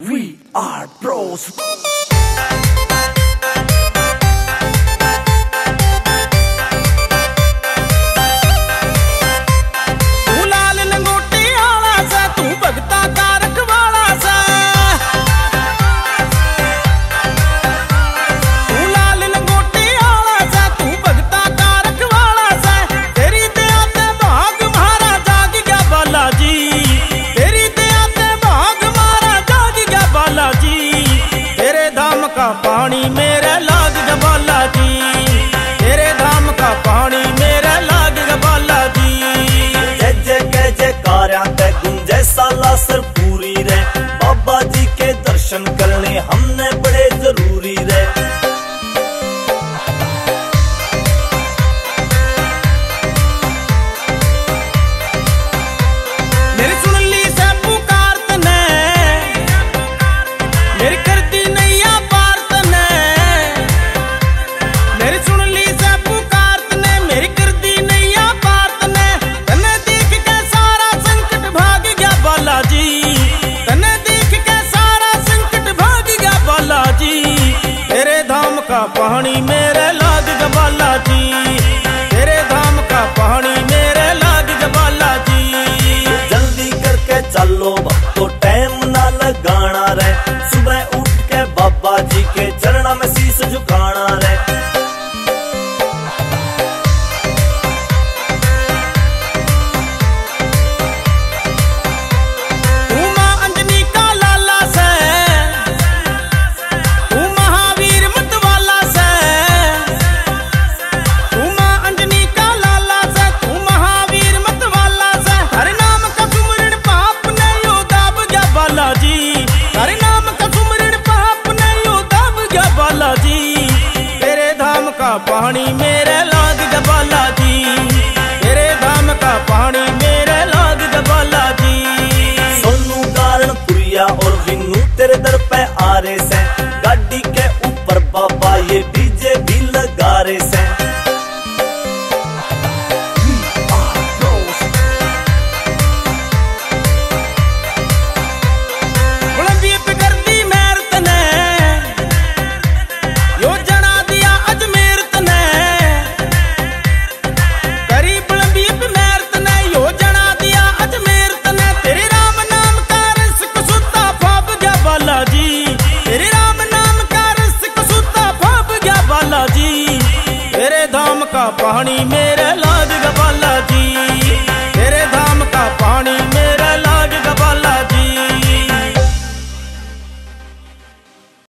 We are pros. पानी मेरे लाग गया बाला जी, तेरे धाम का पानी मेरे लाग गया बाला जी। जय जय जय जयकारा ते गुंजे साला सर पूरी रे, बाबा जी के दर्शन करने हमने बड़े जरूरी रे। मेरी सुन ली से पुकार तने, मेरी करती नैया पानी मेरे लाग गया बाला जी, तेरे धाम का पानी मेरे लाग गया बाला जी। जल्दी करके चलो तो टाइम ना लगाना रे, सुबह उठ के बाबा जी के चरणों में शीश झुकाना रे। पानी मेरे